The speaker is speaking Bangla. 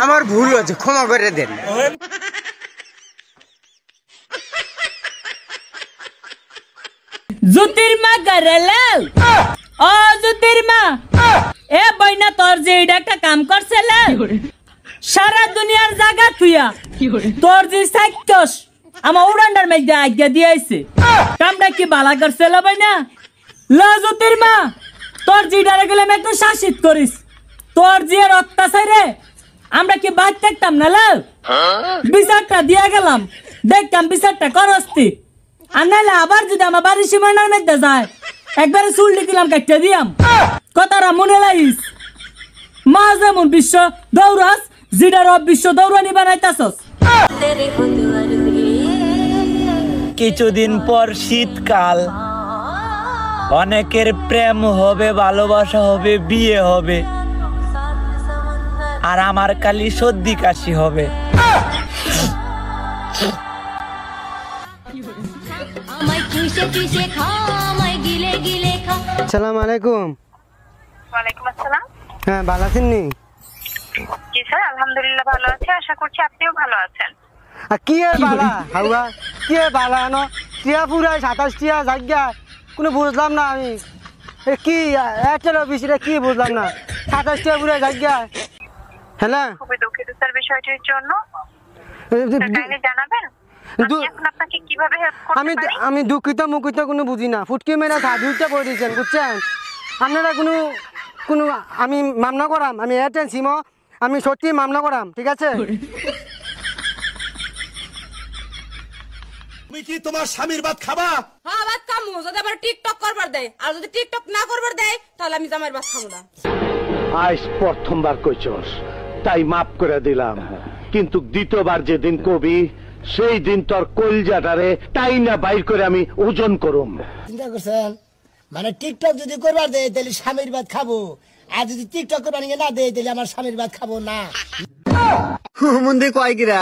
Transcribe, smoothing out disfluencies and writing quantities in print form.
আমার ভুল হয়েছে, ক্ষমা করে দেন। জ্যোতির্মা গরেলাও ও জ্যোতির্মা এ বইনা তোর যে এটা একটা কাম করছে সারা দুনিয়ার জায়গা তুইয়া তোর যে সাইকস আমার উড়ান্ডার মধ্যে আজ্ঞা দিয়েছে কামটা কি বালা করছে বইনা ল জ্যোতির্মা তোর যে ডারে গেলে একটু শাসিত করিস তোর যে অত্যাচারে আমরা কি বাদ থাকতাম না ল বিচারটা দিয়া গেলাম দেখতাম বিচারটা করস্তি আর নাহলে আবার যদি আমার বাড়ির সীমানার মধ্যে যায় একবারে চুল্লি দিলাম কাটতে দিয়াম কথাটা মনে লাগিস মা যেমন বিশ্ব দৌড়াস জিডার বিশ্ব দৌড়ানি বানাইতাছস। কিছুদিন পর শীতকাল, অনেকের প্রেম হবে, ভালোবাসা হবে, বিয়ে হবে, আর আমার খালি সর্দি কাশি হবে। আসসালামু আলাইকুম। ওয়ালাইকুম আসসালাম। হ্যাঁ, ভালো আছেন নি? জি স্যার, আলহামদুলিল্লাহ ভালো আছি, আশা করছি আপনিও ভালো আছেন। আর কি বালা হাওয়া, কি বালা ন টিয়া পুরাই 27 টিয়া জায়গা কোনো বুঝলাম না আমি। কি এয়ারটেল অফিসে কি বুঝলাম না, 27 টিয়া পুরাই জায়গা। হ্যাঁ, খুবই দুঃখিত স্যার বিষয়টির জন্য, কাইন্ডলি জানাবেন এখন আপনাকে কিভাবে হেল্প করতে পারি। আমি দুঃখিত মুখিত কোনো বুঝি না, ফুটকি মেরে সাধুটা করে দিয়েছেন বুঝছেন। আপনারা কোনো আমি মামলা করাম, আমি এয়ারটেল সিম আমি সত্যি মামলা করাম, ঠিক আছে? তুমি কি তোমার স্বামীর ভাত খাবা? হ্যাঁ, ভাত খামু, যদি আবার টিকটক করবার দেয়, আর যদি টিকটক না করবার দেয় তাহলে আমি জামাইয়ের ভাত খাবো না। আজ প্রথমবার কইছস তাই মাফ করে দিলাম, কিন্তু দ্বিতীয়বার যেদিন কবি সেই দিন তোর কলজাটারে তাই না বাইর করে আমি ওজন করুম। চিন্তা করছেন মানে টিকটক যদি করবার দেয় তাহলে স্বামীর ভাত খাবো, আর যদি টিকটক করবার না দেয় তাহলে আমার স্বামীর ভাত খাবো না। মন্দির কয় কিরা